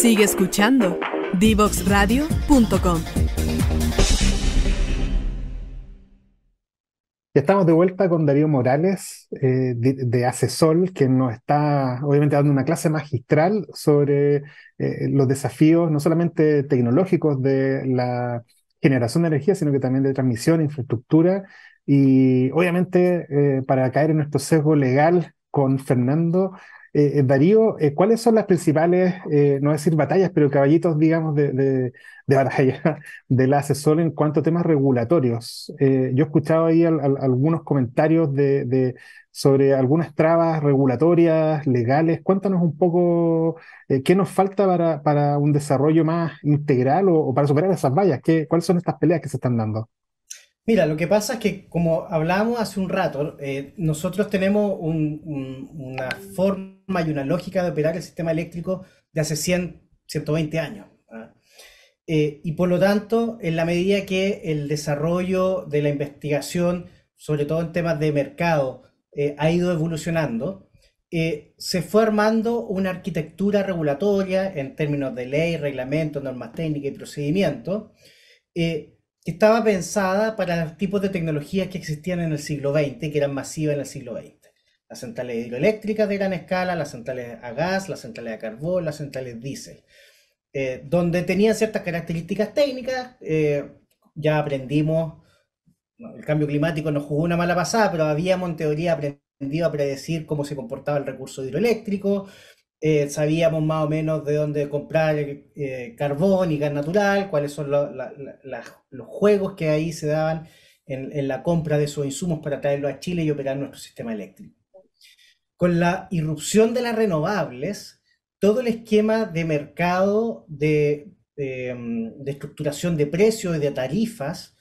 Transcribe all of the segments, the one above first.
Sigue escuchando Divoxradio.com. Ya estamos de vuelta con Darío Morales, de Acesol, que nos está obviamente dando una clase magistral sobre los desafíos no solamente tecnológicos de la generación de energía, sino que también de transmisión, infraestructura. Y obviamente, para caer en nuestro sesgo legal con Fernando, Darío, ¿cuáles son las principales, no voy a decir batallas, pero caballitos, digamos, de batalla de la Asesol en cuanto a temas regulatorios? Yo he escuchado ahí algunos comentarios sobre algunas trabas regulatorias, legales. Cuéntanos un poco qué nos falta para un desarrollo más integral o para superar esas vallas. ¿Cuáles son estas peleas que se están dando? Mira, lo que pasa es que, como hablábamos hace un rato, nosotros tenemos una forma y una lógica de operar el sistema eléctrico de hace 120 años. ¿Ah? Y por lo tanto, en la medida que el desarrollo de la investigación, sobre todo en temas de mercado, ha ido evolucionando, se fue armando una arquitectura regulatoria en términos de ley, reglamento, normas técnicas y procedimientos, que estaba pensada para los tipos de tecnologías que existían en el siglo XX, que eran masivas en el siglo XX. Las centrales hidroeléctricas de gran escala, las centrales a gas, las centrales a carbón, las centrales diésel, donde tenían ciertas características técnicas. Ya aprendimos, no, el cambio climático nos jugó una mala pasada, pero habíamos en teoría aprendido a predecir cómo se comportaba el recurso hidroeléctrico. Sabíamos más o menos de dónde comprar carbón y gas natural, cuáles son los juegos que ahí se daban en la compra de esos insumos para traerlo a Chile y operar nuestro sistema eléctrico. Con la irrupción de las renovables, todo el esquema de mercado de estructuración de precios y de tarifas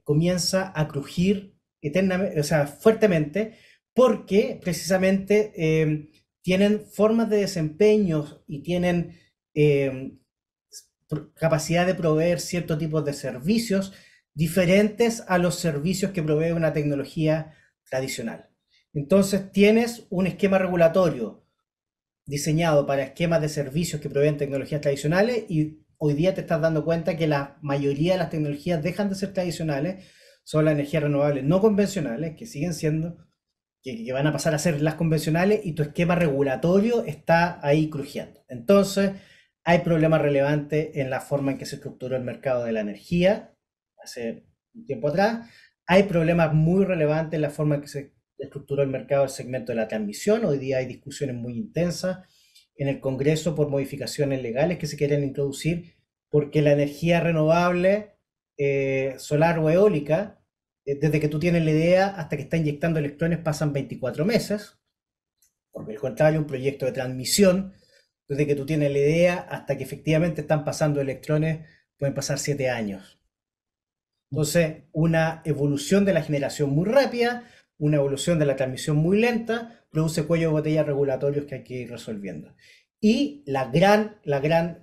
comienza a crujir eternamente, o sea, fuertemente, porque precisamente tienen formas de desempeño y tienen eh, capacidad de proveer ciertos tipos de servicios diferentes a los servicios que provee una tecnología tradicional. Entonces tienes un esquema regulatorio diseñado para esquemas de servicios que proveen tecnologías tradicionales, y hoy día te estás dando cuenta que la mayoría de las tecnologías dejan de ser tradicionales, son las energías renovables no convencionales, que siguen siendo, que van a pasar a ser las convencionales, y tu esquema regulatorio está ahí crujiendo. Entonces, hay problemas relevantes en la forma en que se estructuró el mercado de la energía hace un tiempo atrás. Hay problemas muy relevantes en la forma en que se estructuró el mercado del segmento de la transmisión. Hoy día hay discusiones muy intensas en el Congreso por modificaciones legales que se quieren introducir, porque la energía renovable, solar o eólica, desde que tú tienes la idea hasta que está inyectando electrones pasan 24 meses. Por el contrario, un proyecto de transmisión, desde que tú tienes la idea hasta que efectivamente están pasando electrones, pueden pasar 7 años. Entonces, una evolución de la generación muy rápida, una evolución de la transmisión muy lenta, produce cuello de botella regulatorios que hay que ir resolviendo. Y la gran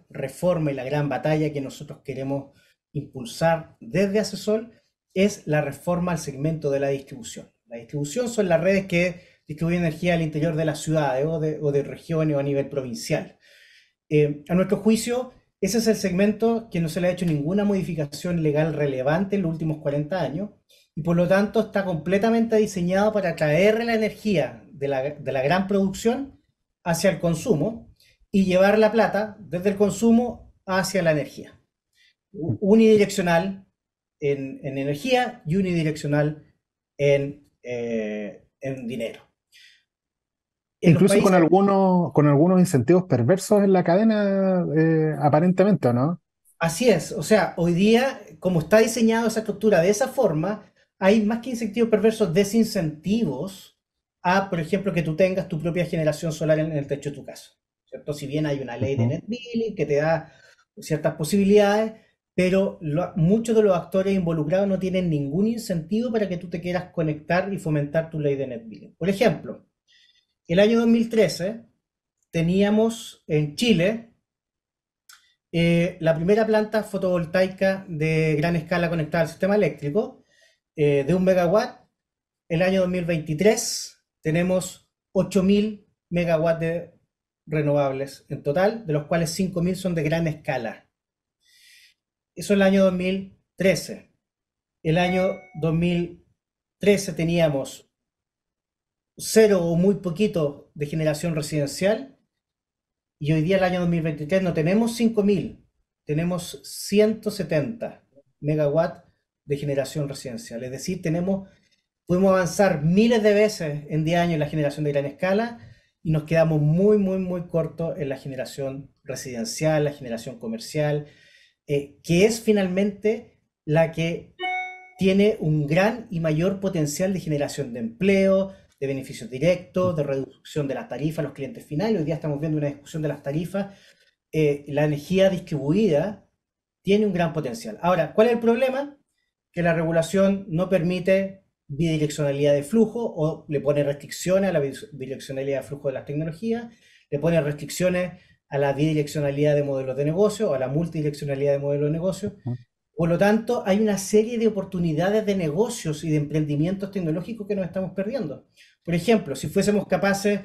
reforma y la gran batalla que nosotros queremos impulsar desde Acesol es la reforma al segmento de la distribución. La distribución son las redes que distribuyen energía al interior de las ciudades o de regiones o a nivel provincial. A nuestro juicio, ese es el segmento que no se le ha hecho ninguna modificación legal relevante en los últimos 40 años, y por lo tanto está completamente diseñado para traer la energía de la gran producción hacia el consumo y llevar la plata desde el consumo hacia la energía. Unidireccional en energía y unidireccional en dinero. En los Incluso países. con algunos incentivos perversos en la cadena, aparentemente, ¿o no? Así es, o sea, hoy día, como está diseñada esa estructura de esa forma, hay más que incentivos perversos, desincentivos a, por ejemplo, que tú tengas tu propia generación solar en el techo de tu casa, ¿cierto? Si bien hay una ley de Ujú. net billing que te da ciertas posibilidades, pero muchos de los actores involucrados no tienen ningún incentivo para que tú te quieras conectar y fomentar tu ley de net billing. Por ejemplo, el año 2013 teníamos en Chile la primera planta fotovoltaica de gran escala conectada al sistema eléctrico, de 1 megawatt. El año 2023 tenemos 8.000 megawatts renovables en total, de los cuales 5.000 son de gran escala. Eso es el año 2013. El año 2013 teníamos cero o muy poquito de generación residencial, y hoy día, el año 2023, no tenemos 5.000, tenemos 170 megawatts de generación residencial. Es decir, pudimos avanzar miles de veces en 10 años en la generación de gran escala, y nos quedamos muy, muy, muy cortos en la generación residencial, la generación comercial, que es finalmente la que tiene un gran y mayor potencial de generación de empleo, de beneficios directos, de reducción de las tarifas a los clientes finales. Hoy día estamos viendo una discusión de las tarifas. La energía distribuida tiene un gran potencial. Ahora, ¿cuál es el problema? Que la regulación no permite bidireccionalidad de flujo, o le pone restricciones a la bidireccionalidad de flujo de las tecnologías, le pone restricciones a la bidireccionalidad de modelos de negocio, o a la multidireccionalidad de modelos de negocio. Por lo tanto, hay una serie de oportunidades de negocios y de emprendimientos tecnológicos que nos estamos perdiendo. Por ejemplo, si fuésemos capaces,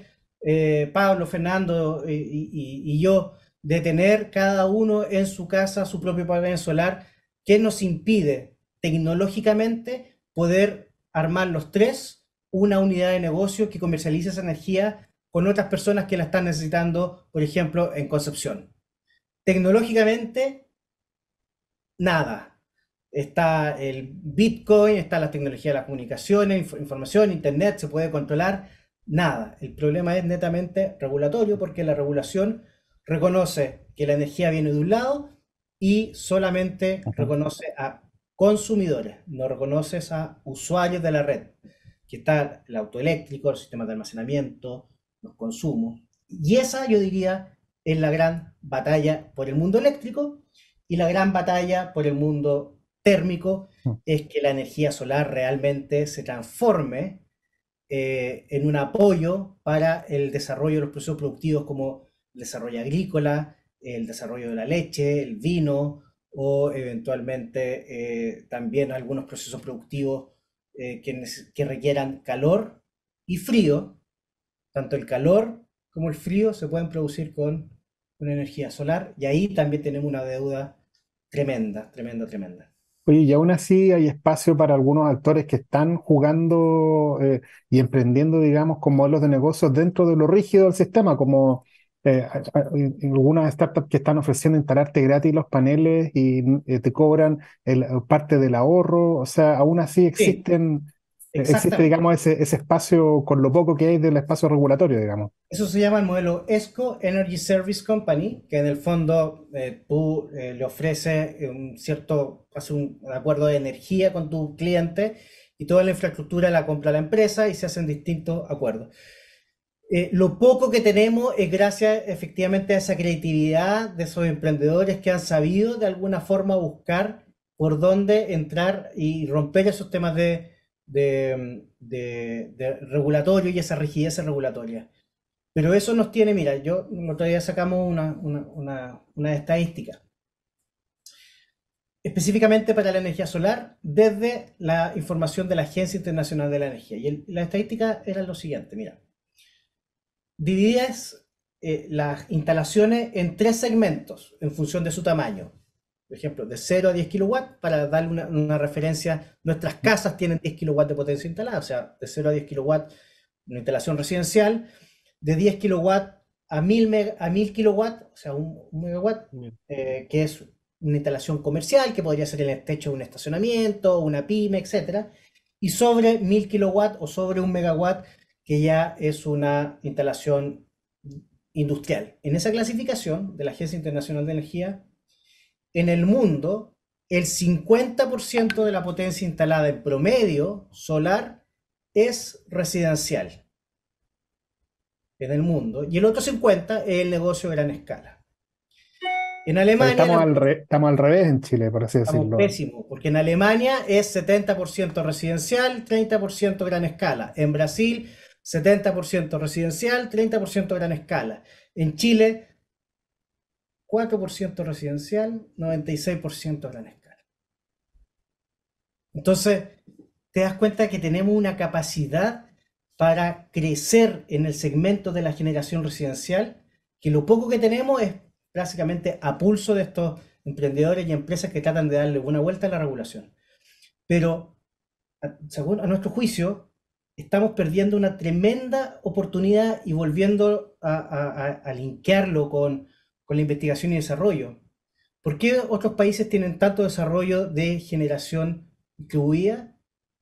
Pablo, Fernando y yo, de tener cada uno en su casa su propio panel solar, ¿qué nos impide tecnológicamente poder armar los tres una unidad de negocio que comercialice esa energía con otras personas que la están necesitando, por ejemplo, en Concepción? Tecnológicamente, nada. Está el Bitcoin, está la tecnología de las comunicaciones, información, Internet, se puede controlar, nada. El problema es netamente regulatorio, porque la regulación reconoce que la energía viene de un lado y solamente reconoce a consumidores, no reconoce a usuarios de la red, que está el auto eléctrico, los sistemas de almacenamiento, los consumos. Y esa, yo diría, es la gran batalla por el mundo eléctrico. Y la gran batalla por el mundo térmico es que la energía solar realmente se transforme en un apoyo para el desarrollo de los procesos productivos, como el desarrollo agrícola, el desarrollo de la leche, el vino, o eventualmente también algunos procesos productivos que requieran calor y frío. Tanto el calor como el frío se pueden producir con energía solar, y ahí también tenemos una deuda tremenda, tremenda, tremenda. Oye, y aún así hay espacio para algunos actores que están jugando y emprendiendo, digamos, con modelos de negocios dentro de lo rígido del sistema, como algunas startups que están ofreciendo instalarte gratis los paneles y te cobran parte del ahorro. O sea, aún así Sí, existe, exactamente. digamos, ese espacio con lo poco que hay del espacio regulatorio, digamos. Eso se llama el modelo ESCO, Energy Service Company, que en el fondo tú le ofreces hace un acuerdo de energía con tu cliente, y toda la infraestructura la compra la empresa y se hacen distintos acuerdos. Lo poco que tenemos es gracias efectivamente a esa creatividad de esos emprendedores que han sabido de alguna forma buscar por dónde entrar y romper esos temas de regulatorio y esa rigidez regulatoria. Pero eso nos tiene, mira, el otro día sacamos una estadística específicamente para la energía solar desde la información de la Agencia Internacional de la Energía. Y la estadística era lo siguiente, mira. Divididas las instalaciones en tres segmentos en función de su tamaño. Por ejemplo, de 0 a 10 kilowatts, para darle una referencia, nuestras casas tienen 10 kilowatts de potencia instalada, o sea, de 0 a 10 kilowatts una instalación residencial, de 10 kilowatts a 1000 kilowatts, o sea, un megawatt, que es una instalación comercial, que podría ser el techo de un estacionamiento, una pyme, etc. Y sobre 1000 kilowatts o sobre un megawatt, que ya es una instalación industrial. En esa clasificación de la Agencia Internacional de Energía, en el mundo, el 50% de la potencia instalada en promedio solar es residencial en el mundo, y el otro 50% es el negocio de gran escala. En O sea, que Alemania, estamos al revés en Chile, por así estamos decirlo. pésimos, porque en Alemania es 70% residencial, 30% gran escala. En Brasil, 70% residencial, 30% gran escala. En Chile, 4% residencial, 96% gran escala. Entonces, te das cuenta que tenemos una capacidad para crecer en el segmento de la generación residencial que lo poco que tenemos es básicamente a pulso de estos emprendedores y empresas que tratan de darle una vuelta a la regulación. Pero, según a nuestro juicio, estamos perdiendo una tremenda oportunidad y volviendo a linkearlo con la investigación y desarrollo. ¿Por qué otros países tienen tanto desarrollo de generación distribuida?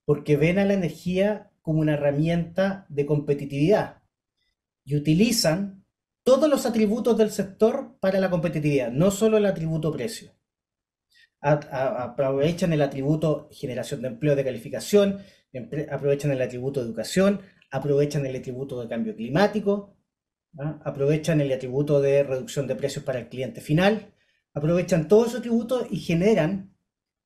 Porque ven a la energía como una herramienta de competitividad y utilizan todos los atributos del sector para la competitividad, no solo el atributo precio. Aprovechan el atributo generación de empleo de calificación, aprovechan el atributo de educación, aprovechan el atributo de cambio climático, ¿ah? Aprovechan el atributo de reducción de precios para el cliente final, aprovechan todos esos atributos y generan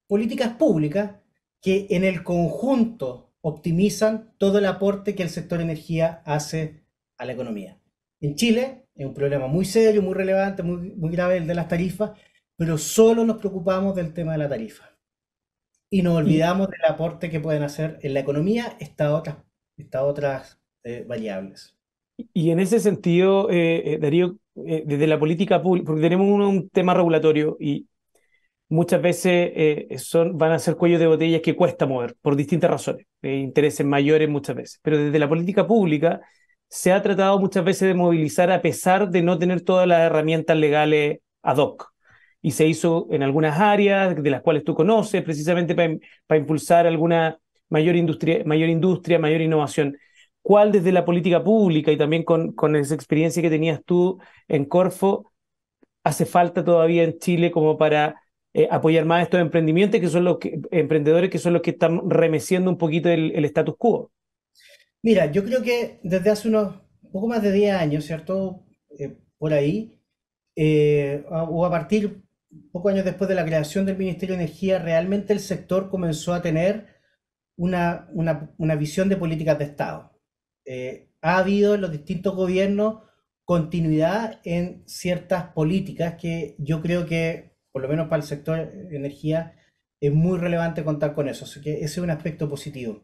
políticas públicas que en el conjunto optimizan todo el aporte que el sector energía hace a la economía. En Chile es un problema muy serio, muy relevante, muy grave el de las tarifas, pero solo nos preocupamos del tema de la tarifa y nos Y, olvidamos del aporte que pueden hacer en la economía estas otras variables. y en ese sentido, Darío, desde la política pública, porque tenemos un tema regulatorio y muchas veces van a ser cuellos de botellas que cuesta mover por distintas razones, intereses mayores muchas veces, pero desde la política pública se ha tratado muchas veces de movilizar a pesar de no tener todas las herramientas legales ad hoc. Y se hizo en algunas áreas de las cuales tú conoces, precisamente para impulsar alguna mayor industria, mayor innovación. ¿Cuál desde la política pública y también con esa experiencia que tenías tú en Corfo hace falta todavía en Chile como para apoyar más estos emprendimientos que son emprendedores que son los que están remeciendo un poquito el status quo? Mira, yo creo que desde hace unos poco más de 10 años, ¿cierto? Por ahí, o a partir, pocos años después de la creación del Ministerio de Energía, realmente el sector comenzó a tener una visión de políticas de Estado. Ha habido en los distintos gobiernos continuidad en ciertas políticas que yo creo que, por lo menos para el sector energía, es muy relevante contar con eso. Así que ese es un aspecto positivo.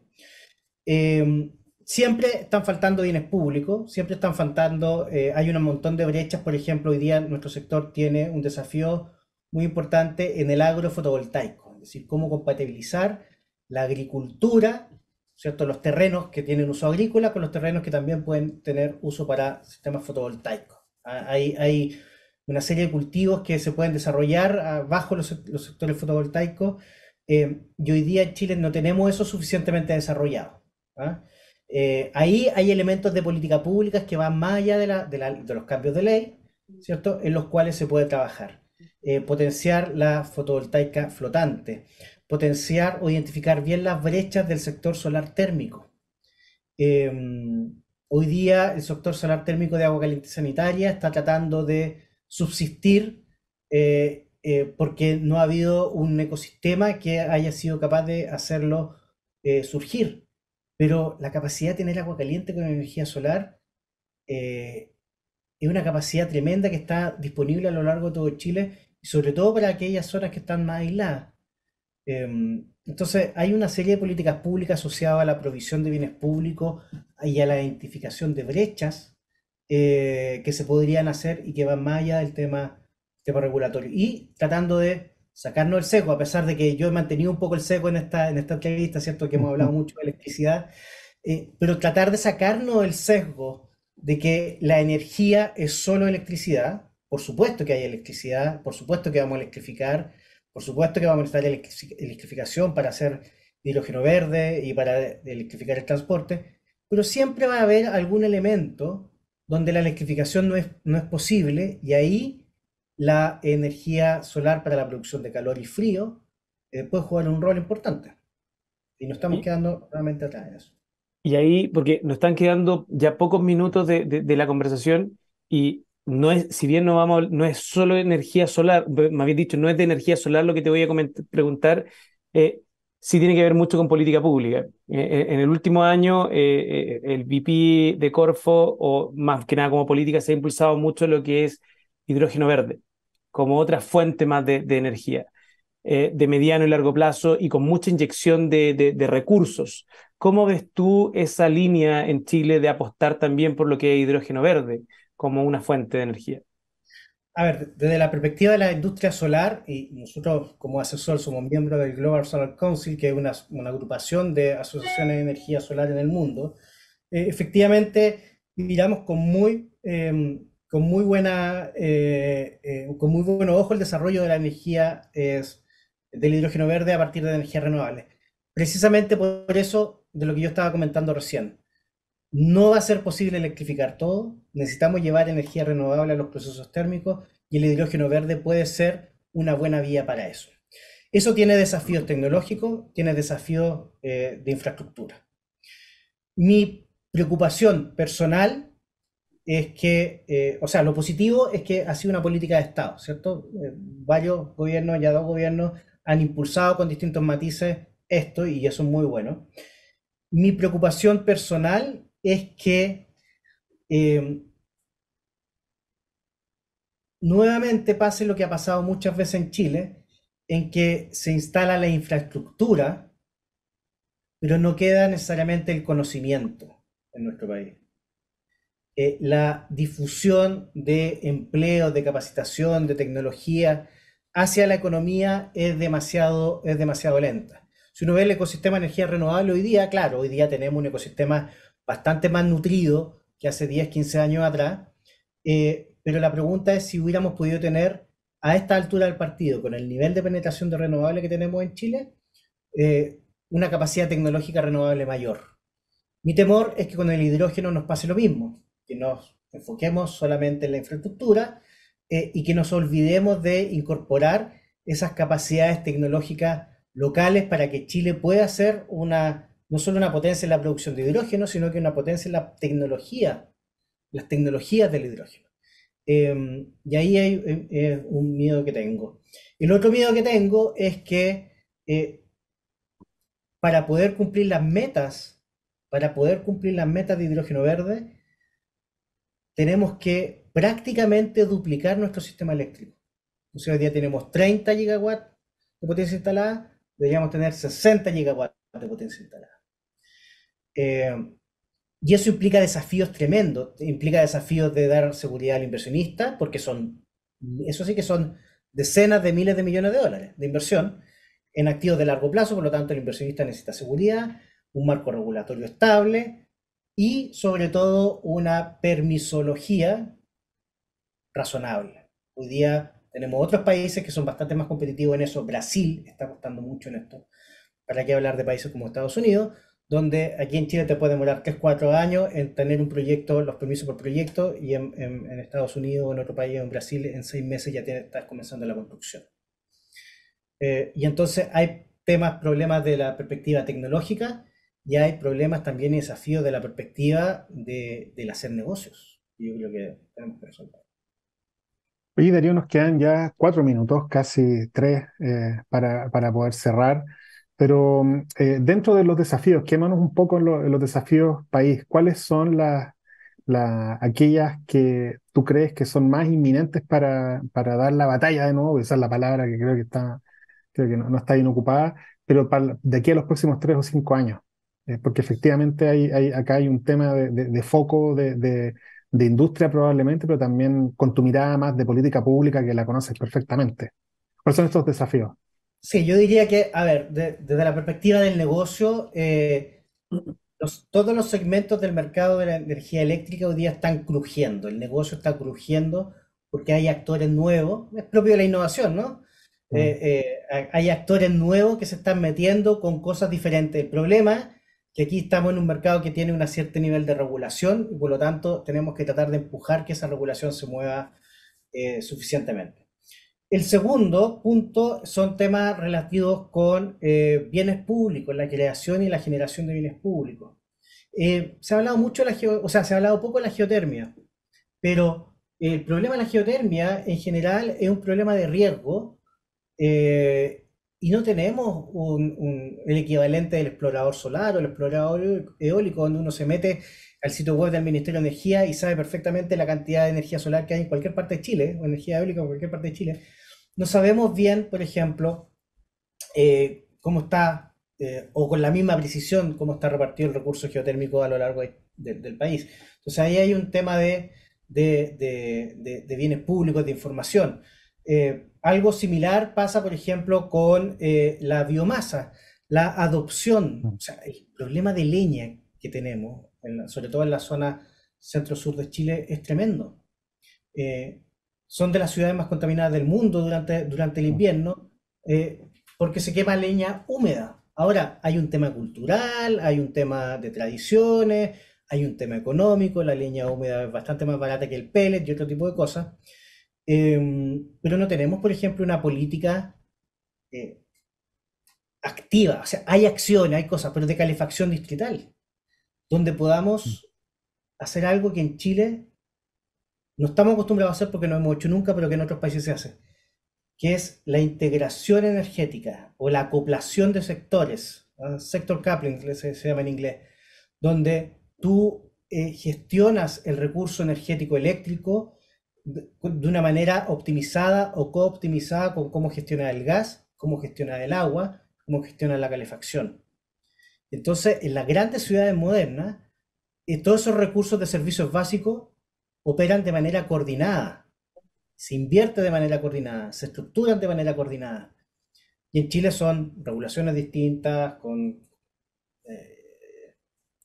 Siempre están faltando bienes públicos, siempre están faltando, hay un montón de brechas. Por ejemplo, hoy día nuestro sector tiene un desafío muy importante en el agrofotovoltaico, es decir, cómo compatibilizar la agricultura, ¿cierto? Los terrenos que tienen uso agrícola con los terrenos que también pueden tener uso para sistemas fotovoltaicos. Hay una serie de cultivos que se pueden desarrollar bajo los sectores fotovoltaicos, y hoy día en Chile no tenemos eso suficientemente desarrollado. ¿Ah? Ahí hay elementos de política pública que van más allá de los cambios de ley, ¿cierto? En los cuales se puede trabajar. Potenciar la fotovoltaica flotante, potenciar o identificar bien las brechas del sector solar térmico. Eh, Hoy día el sector solar térmico de agua caliente sanitaria está tratando de subsistir, porque no ha habido un ecosistema que haya sido capaz de hacerlo surgir. Pero la capacidad de tener agua caliente con energía solar eh, es una capacidad tremenda que está disponible a lo largo de todo Chile y sobre todo para aquellas zonas que están más aisladas. Entonces, hay una serie de políticas públicas asociadas a la provisión de bienes públicos y a la identificación de brechas, que se podrían hacer y que van más allá del tema regulatorio. Y tratando de sacarnos el sesgo, a pesar de que yo he mantenido un poco el sesgo en esta entrevista, ¿cierto? Que hemos hablado mucho de electricidad, pero tratar de sacarnos el sesgo de que la energía es solo electricidad. Por supuesto que hay electricidad, por supuesto que vamos a electrificar, por supuesto que vamos a necesitar electrificación para hacer hidrógeno verde y para electrificar el transporte, pero siempre va a haber algún elemento donde la electrificación no es posible y ahí la energía solar para la producción de calor y frío puede jugar un rol importante. Y nos estamos Y, quedando realmente atrás en eso. y ahí, porque nos están quedando ya pocos minutos de la conversación y no es, si bien no es solo energía solar, me habéis dicho, no es de energía solar lo que te voy a preguntar, sí tiene que ver mucho con política pública. En el último año, el VP de Corfo, o más que nada como política, se ha impulsado mucho lo que es hidrógeno verde, como otra fuente más de energía. de mediano y largo plazo y con mucha inyección de recursos. ¿Cómo ves tú esa línea en Chile de apostar también por lo que es hidrógeno verde como una fuente de energía? A ver, desde la perspectiva de la industria solar, y nosotros como asesor somos miembros del Global Solar Council, que es una agrupación de asociaciones de energía solar en el mundo, efectivamente miramos con muy buenos ojos el desarrollo de la energía del hidrógeno verde a partir de energías renovables. Precisamente por eso, de lo que yo estaba comentando recién, no va a ser posible electrificar todo, necesitamos llevar energía renovable a los procesos térmicos y el hidrógeno verde puede ser una buena vía para eso. Eso tiene desafíos tecnológicos, tiene desafíos de infraestructura. Mi preocupación personal es que, o sea, lo positivo es que ha sido una política de Estado, ¿cierto? Varios gobiernos, ya 2 gobiernos, han impulsado con distintos matices esto y eso es muy bueno. Mi preocupación personal es que nuevamente pase lo que ha pasado muchas veces en Chile, en que se instala la infraestructura, pero no queda necesariamente el conocimiento en nuestro país. La difusión de empleo, de capacitación, de tecnología hacia la economía es demasiado lenta. Si uno ve el ecosistema de energía renovable hoy día, claro, hoy día tenemos un ecosistema bastante más nutrido que hace 10, 15 años atrás, pero la pregunta es si hubiéramos podido tener a esta altura del partido, con el nivel de penetración de renovable que tenemos en Chile, una capacidad tecnológica renovable mayor. Mi temor es que con el hidrógeno nos pase lo mismo, que nos enfoquemos solamente en la infraestructura y que nos olvidemos de incorporar esas capacidades tecnológicas locales para que Chile pueda ser no solo una potencia en la producción de hidrógeno, sino que una potencia en las tecnologías del hidrógeno. Y ahí hay un miedo que tengo. El otro miedo que tengo es que para poder cumplir las metas de hidrógeno verde, tenemos que prácticamente duplicar nuestro sistema eléctrico. O sea, hoy día tenemos 30 gigawatts de potencia instalada, deberíamos tener 60 gigawatts de potencia instalada. Y eso implica desafíos tremendos, implica desafíos de dar seguridad al inversionista, porque eso sí que son decenas de miles de millones de dólares de inversión en activos de largo plazo, por lo tanto el inversionista necesita seguridad, un marco regulatorio estable y sobre todo una permisología razonable. Hoy día tenemos otros países que son bastante más competitivos en eso. Brasil está apostando mucho en esto. ¿Para qué hablar de países como Estados Unidos? Donde aquí en Chile te puede demorar 3, 4 años en tener un proyecto, los permisos por proyecto, y en Estados Unidos o en otro país, en Brasil, en 6 meses ya estás comenzando la construcción. Y entonces hay problemas de la perspectiva tecnológica y hay problemas también y desafíos de la perspectiva del hacer negocios. Y yo creo que tenemos que resolver. Oye, Darío, nos quedan ya 4 minutos, casi 3, para poder cerrar. Pero dentro de los desafíos, quémanos un poco en los desafíos país. ¿Cuáles son aquellas que tú crees que son más inminentes para dar la batalla de nuevo? Esa es la palabra que creo que no está bien ocupada, pero de aquí a los próximos 3 o 5 años. Porque efectivamente acá hay un tema de foco de industria probablemente, pero también con tu mirada más de política pública que la conoces perfectamente. ¿Cuáles son estos desafíos? Sí, yo diría que, a ver, desde la perspectiva del negocio, todos los segmentos del mercado de la energía eléctrica hoy día están crujiendo, el negocio está crujiendo porque hay actores nuevos, es propio de la innovación, ¿no? Hay actores nuevos que se están metiendo con cosas diferentes. El problema es que aquí estamos en un mercado que tiene un cierto nivel de regulación y por lo tanto tenemos que tratar de empujar que esa regulación se mueva suficientemente. El segundo punto son temas relativos con bienes públicos, la creación y la generación de bienes públicos. Se ha hablado mucho se ha hablado poco de la geotermia, pero el problema de la geotermia en general es un problema de riesgo y no tenemos el equivalente del explorador solar o el explorador eólico, donde uno se mete al sitio web del Ministerio de Energía y sabe perfectamente la cantidad de energía solar que hay en cualquier parte de Chile, o energía eólica en cualquier parte de Chile. No sabemos bien, por ejemplo, cómo está, o con la misma precisión, cómo está repartido el recurso geotérmico a lo largo del país. Entonces ahí hay un tema de bienes públicos, de información. Algo similar pasa, por ejemplo, con la biomasa, la adopción, o sea, el problema de leña que tenemos, sobre todo en la zona centro-sur de Chile, es tremendo. Son de las ciudades más contaminadas del mundo durante el invierno, porque se quema leña húmeda. Ahora, hay un tema cultural, hay un tema de tradiciones, hay un tema económico, la leña húmeda es bastante más barata que el pellet y otro tipo de cosas. Pero no tenemos, por ejemplo, una política activa. O sea, hay acciones, hay cosas, pero de calefacción distrital, donde podamos hacer algo que en Chile no estamos acostumbrados a hacer porque no hemos hecho nunca, pero que en otros países se hace, que es la integración energética o la acoplación de sectores, sector coupling se llama en inglés, donde tú gestionas el recurso energético eléctrico de una manera optimizada o cooptimizada con cómo gestionar el gas, cómo gestionar el agua, cómo gestionar la calefacción. Entonces, en las grandes ciudades modernas, todos esos recursos de servicios básicos operan de manera coordinada, se invierte de manera coordinada, se estructuran de manera coordinada. Y en Chile son regulaciones distintas, con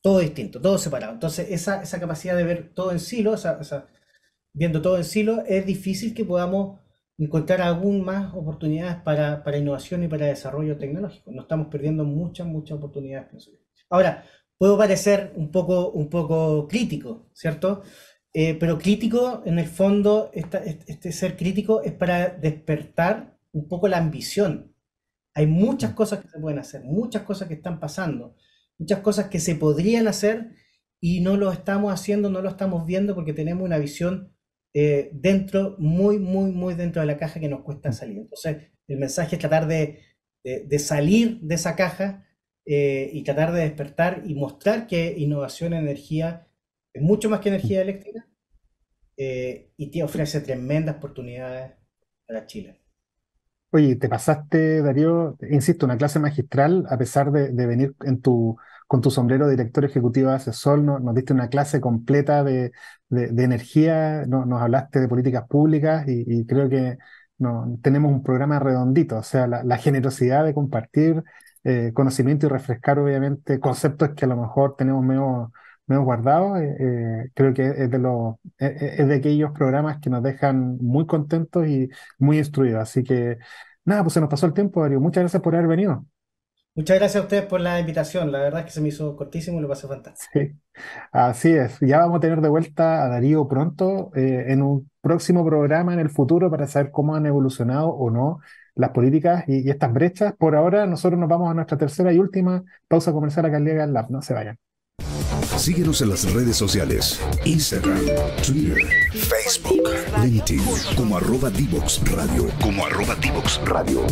todo distinto, todo separado. Entonces, esa capacidad de ver todo en silo, viendo todo en silo, es difícil que podamos encontrar aún más oportunidades para innovación y para desarrollo tecnológico. Nos estamos perdiendo muchas oportunidades, pienso yo. Ahora, puedo parecer un poco crítico, ¿cierto? Pero crítico, en el fondo, este ser crítico es para despertar un poco la ambición. Hay muchas cosas que se pueden hacer, muchas cosas que están pasando, muchas cosas que se podrían hacer y no lo estamos haciendo, no lo estamos viendo porque tenemos una visión dentro, muy dentro de la caja que nos cuesta salir. Entonces, el mensaje es tratar de salir de esa caja y tratar de despertar y mostrar que innovación en energía es mucho más que energía eléctrica y te ofrece tremendas oportunidades para Chile. Oye, te pasaste, Darío, insisto, una clase magistral, a pesar de venir con tu sombrero de director ejecutivo de Asesol, nos diste una clase completa de energía, nos hablaste de políticas públicas y creo que tenemos un programa redondito, o sea, la generosidad de compartir conocimiento y refrescar, obviamente, conceptos que a lo mejor tenemos medio guardados, creo que es de aquellos programas que nos dejan muy contentos y muy instruidos. Así que, nada, pues se nos pasó el tiempo, Darío. Muchas gracias por haber venido. Muchas gracias a ustedes por la invitación. La verdad es que se me hizo cortísimo y lo pasé fantástico. Sí, así es. Ya vamos a tener de vuelta a Darío pronto, en un próximo programa en el futuro para saber cómo han evolucionado o no las políticas y estas brechas. Por ahora, nosotros nos vamos a nuestra tercera y última pausa comercial acá en Legal Lab. No se vayan. Síguenos en las redes sociales, Instagram, Twitter, Facebook, LinkedIn, como @Divox Radio.